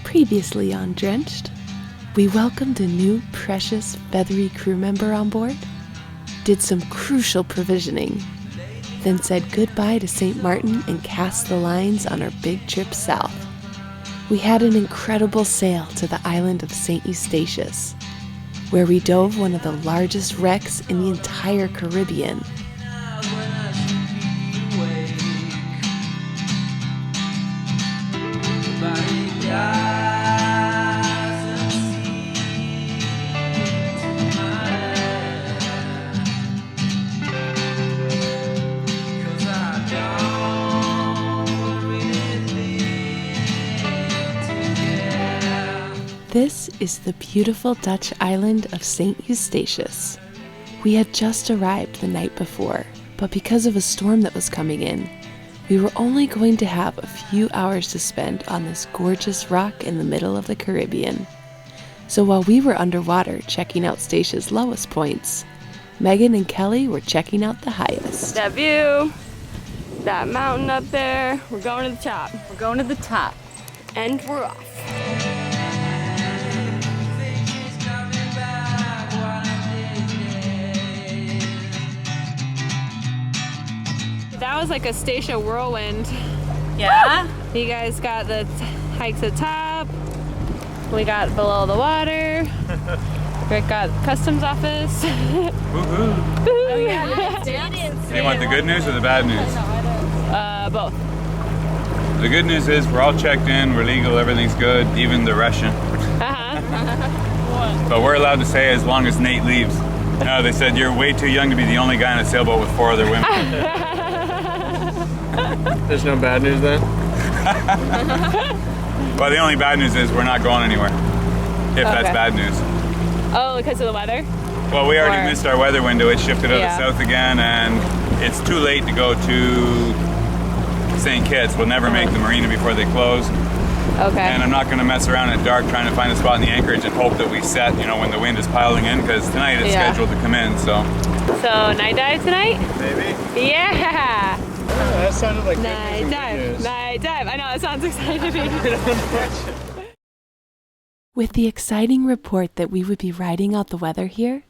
Previously on Drenched, we welcomed a new, precious, feathery crew member on board, did some crucial provisioning, then said goodbye to St. Martin and cast the lines on our big trip south. We had an incredible sail to the island of St. Eustatius, where we dove one of the largest wrecks in the entire Caribbean. This is the beautiful Dutch island of St. Eustatius. We had just arrived the night before, but because of a storm that was coming in, we were only going to have a few hours to spend on this gorgeous rock in the middle of the Caribbean. So while we were underwater checking out Statia's lowest points, Megan and Kelly were checking out the highest. That view, that mountain up there, we're going to the top. We're going to the top. And we're off. That was like a Stacia whirlwind. Yeah? Woo! You guys got the hike to the top. We got below the water. Rick got customs office. Woohoo! Oh, yeah. Do you want the good news or the bad news? Both. The good news is we're all checked in, we're legal, everything's good, even the Russian. But we're allowed to stay as long as Nate leaves. They said you're way too young to be the only guy in a sailboat with 4 other women. There's no bad news then? Well, the only bad news is we're not going anywhere. If that's bad news. Oh, because of the weather? Well, we already missed our weather window. It shifted out of south again, and it's too late to go to St. Kitts. We'll never make the marina before they close. Okay. And I'm not going to mess around at dark trying to find a spot in the anchorage and hope that we set, when the wind is piling in, because tonight it's scheduled to come in, so. So, night dive tonight? Maybe. Yeah! That sounded like night dive. Night dive. I know, it sounds exciting. With the exciting report that we would be riding out the weather here,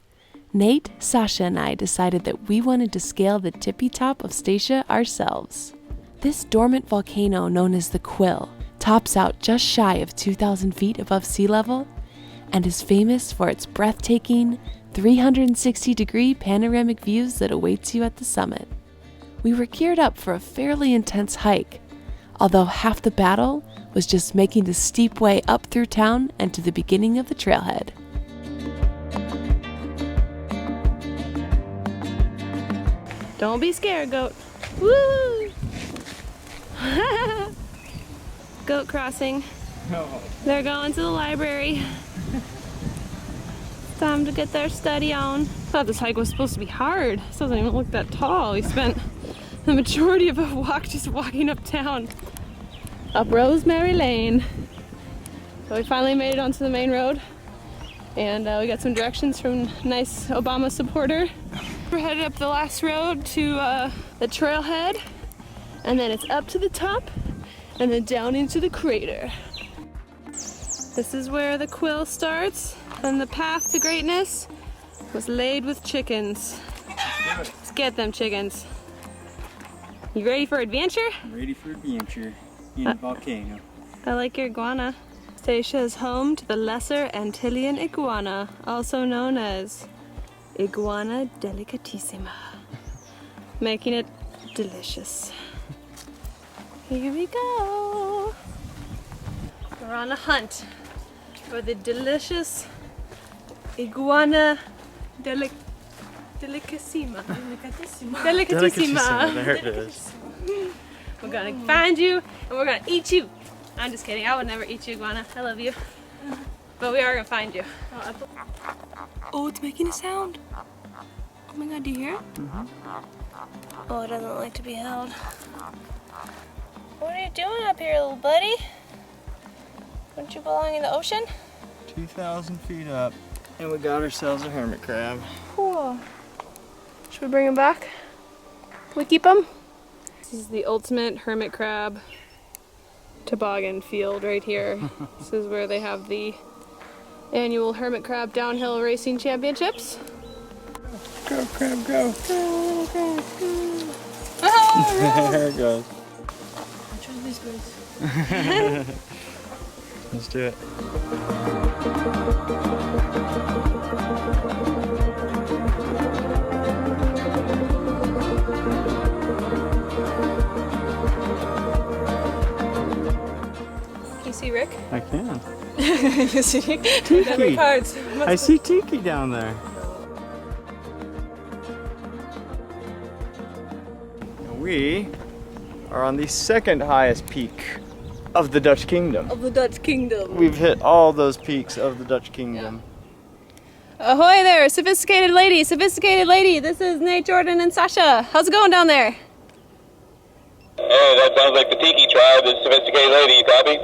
Nate, Sasha, and I decided that we wanted to scale the tippy top of Stacia ourselves. This dormant volcano known as the Quill tops out just shy of 2,000 feet above sea level and is famous for its breathtaking 360-degree panoramic views that awaits you at the summit. We were geared up for a fairly intense hike, although half the battle was just making the steep way up through town and to the beginning of the trailhead. Don't be scared, goat. Woo! Goat crossing. No. They're going to the library. Time to get their study on. I thought this hike was supposed to be hard. This doesn't even look that tall. We spent the majority of a walk just walking uptown. Up Rosemary Lane. So we finally made it onto the main road. And we got some directions from a nice Obama supporter. We're headed up the last road to the trailhead. And then it's up to the top. And then down into the crater. This is where the Quill starts. And the path to greatness was laid with chickens. Let's get them chickens. You ready for adventure? I'm ready for adventure in a volcano. I like your iguana. Stacia is home to the lesser Antillean iguana, also known as Iguana delicatissima, making it delicious. Here we go. We're on a hunt for the delicious Iguana delicatissima. Delicatissima. There it is. We're gonna find you and we're gonna eat you. I'm just kidding. I would never eat you, iguana. I love you. But we are gonna find you. Oh, it's making a sound. Oh my god, do you hear it? Oh, it doesn't like to be held. What are you doing up here, little buddy? Don't you belong in the ocean? 2,000 feet up. And we got ourselves a hermit crab. Cool. Should we bring him back? Can we keep him? This is the ultimate hermit crab. toboggan field right here. This is where they have the annual hermit crab downhill racing championships. Go, crab, go. Go, crab, go. There it goes. Let's do it. Can you see Rick? I can. You see Tiki. parts. I see Tiki down there. We are on the second highest peak of the Dutch Kingdom. Of the Dutch Kingdom. We've hit all those peaks of the Dutch Kingdom. Ahoy there, sophisticated lady, sophisticated lady. This is Nate, Jordan, and Sasha. How's it going down there? Oh, that sounds like the Tiki tribe, the sophisticated lady, you copy?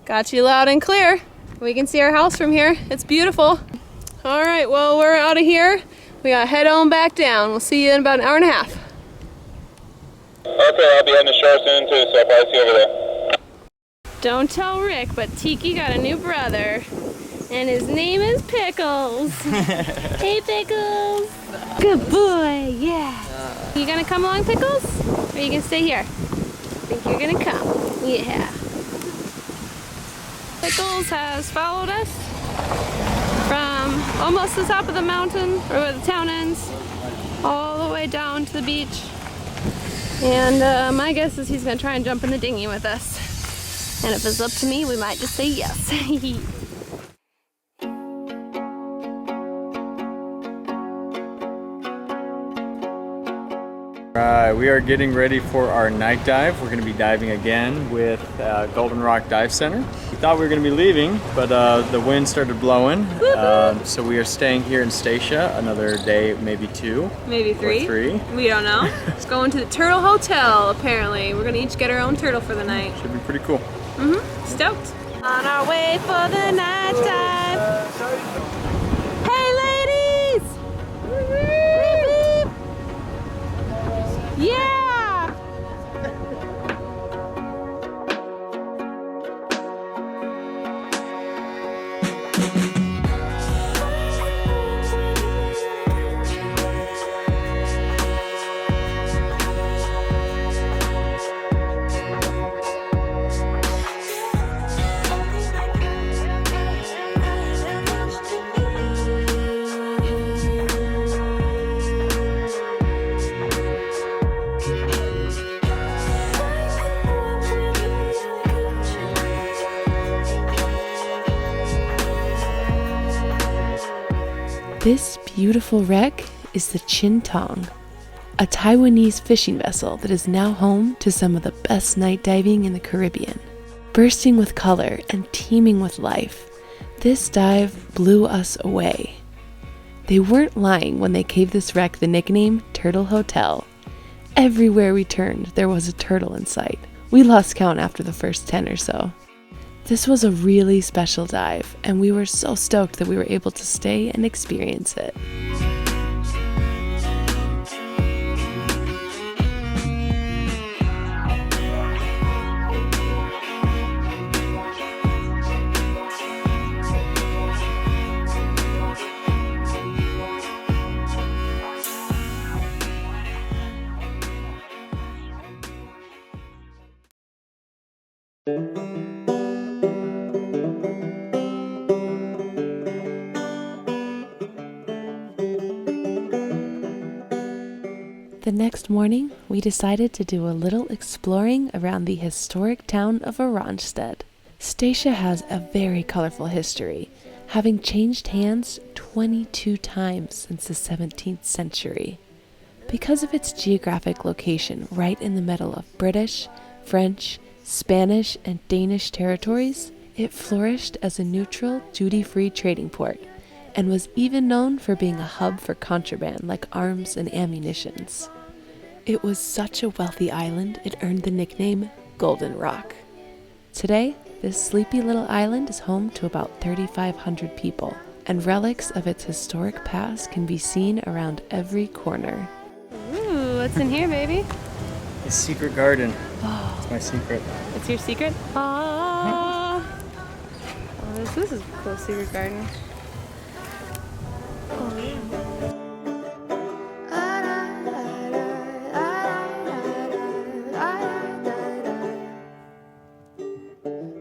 Got you loud and clear. We can see our house from here. It's beautiful. All right, well, we're out of here. We gotta head on back down. We'll see you in about an hour and a half. Okay, I'll be heading to shore soon too, so I'll probably see you over there. Don't tell Rick, but Tiki got a new brother. And his name is Pickles. Hey, Pickles. Good boy, yeah. You gonna come along, Pickles? Or you gonna stay here? Think you're gonna come? Yeah. Pickles has followed us from almost the top of the mountain, or where the town ends, all the way down to the beach. And my guess is he's gonna try and jump in the dinghy with us. And if it's up to me, we might just say yes. We are getting ready for our night dive. We're going to be diving again with Golden Rock Dive Center. We thought we were going to be leaving, but the wind started blowing. So we are staying here in Stacia another day, maybe 2. Maybe 3. Or 3. We don't know. It's going to the Turtle Hotel, apparently. We're going to each get our own turtle for the night. Should be pretty cool. Stoked. On our way for the night dive. Hey, ladies! Beep, beep. Yeah! This beautiful wreck is the Chien Tong, a Taiwanese fishing vessel that is now home to some of the best night diving in the Caribbean. Bursting with color and teeming with life, this dive blew us away. They weren't lying when they gave this wreck the nickname Turtle Hotel. Everywhere we turned, there was a turtle in sight. We lost count after the first 10 or so. This was a really special dive, and we were so stoked that we were able to stay and experience it. The next morning, we decided to do a little exploring around the historic town of Randstad. Stacia has a very colorful history, having changed hands 22 times since the 17th century. Because of its geographic location right in the middle of British, French, Spanish, and Danish territories, it flourished as a neutral, duty-free trading port, and was even known for being a hub for contraband like arms and ammunitions. It was such a wealthy island, it earned the nickname Golden Rock. Today, this sleepy little island is home to about 3,500 people, and relics of its historic past can be seen around every corner. Ooh, what's in here, baby? The secret garden. It's my secret. It's your secret? Oh, this is a cool secret garden.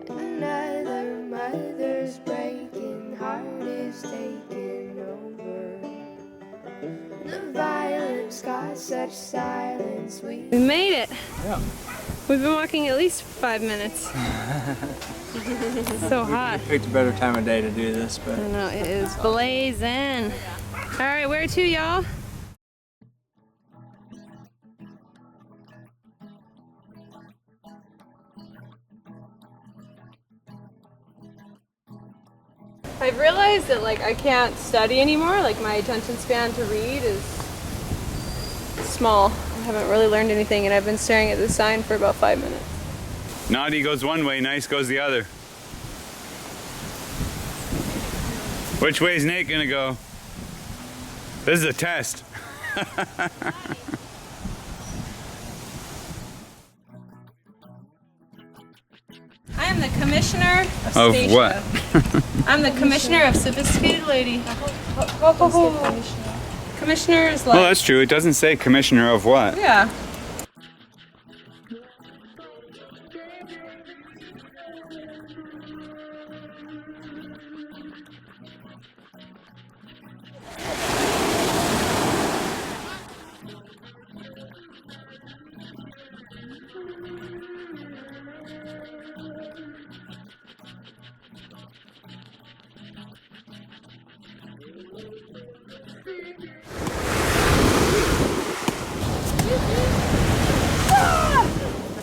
Another mother's breaking heart is taking over. The violence got such silence. We made it. Yeah. We've been walking at least 5 minutes. It's so hot. We picked a better time of day to do this, but I know, it is blazing. All right, where to, y'all? I've realized that like I can't study anymore. Like my attention span to read is small. I haven't really learned anything, and I've been staring at this sign for about 5 minutes. Naughty goes one way, nice goes the other. Which way is Nate gonna go? This is a test. I am the commissioner of Of Statia. what? I'm the commissioner of sophisticated lady. Commissioner is like, Well, that's true. It doesn't say commissioner of what. yeah.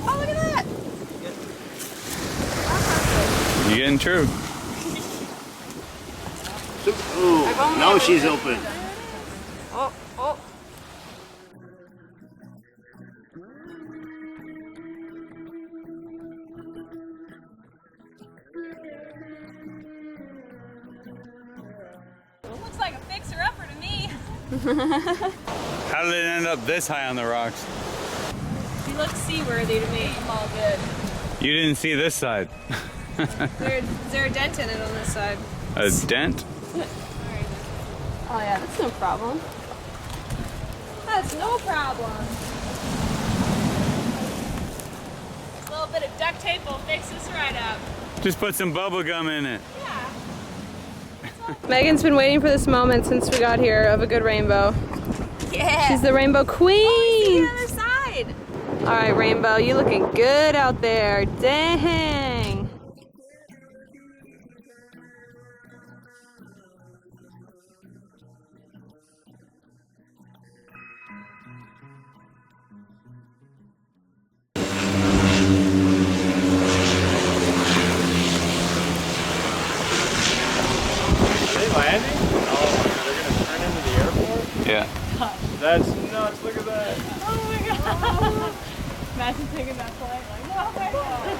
Oh, look at that! You getting true? Ooh, now she's open. Oh, oh. Looks like a fixer-upper to me. How did it end up this high on the rocks? He looks seaworthy to me. I'm all good. You didn't see this side. Is there a dent in it on this side? A dent? Oh yeah, that's no problem. That's no problem. A little bit of duct tape will fix this right up. Just put some bubble gum in it. Yeah. Megan's been waiting for this moment since we got here of a good rainbow. Yeah. She's the rainbow queen. The other side. All right, Rainbow, you looking good out there. Dang. are they landing? Oh, they're gonna turn into the airport? Yeah. That's nuts, look at that. Oh my god. Imagine taking that flight like, oh my god.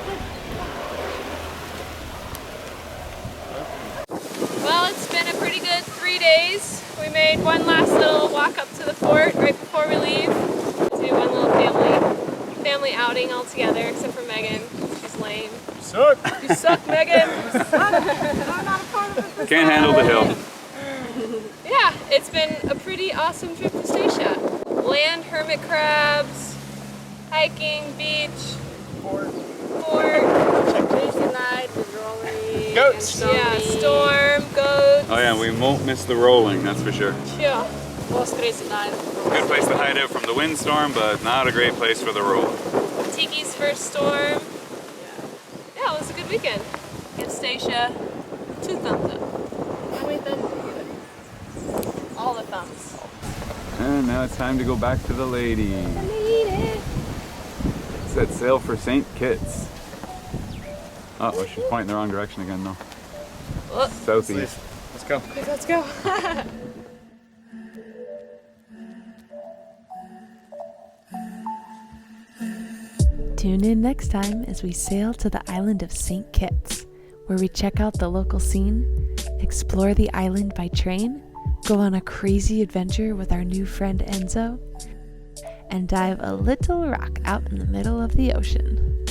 Well, it's been a pretty good 3 days. We made one last little walk up to the fort right before we leave. Do one little family outing all together, except for Megan. She's lame. Suck. You suck, Megan. Can't handle the hill. Yeah, it's been a pretty awesome trip to Statia. Land hermit crabs, hiking, beach, fort, Tuesday night was rolling. Goats. Yeah, storm, goats. Oh yeah, we won't miss the rolling, that's for sure. Yeah. Was crazy night. Good place to hide out from the windstorm, but not a great place for the roll. Tiki's first storm. Yeah, it was a good weekend. Give Stacia 2 thumbs up. How many thumbs did you give it? All the thumbs. And now it's time to go back to the ladies. It. Set sail for St. Kitts. Uh-oh, she's pointing the wrong direction again though. Oh. Southeast. Let's go. Let's go. Tune in next time as we sail to the island of St. Kitts, where we check out the local scene, explore the island by train, go on a crazy adventure with our new friend Enzo, and dive a little rock out in the middle of the ocean.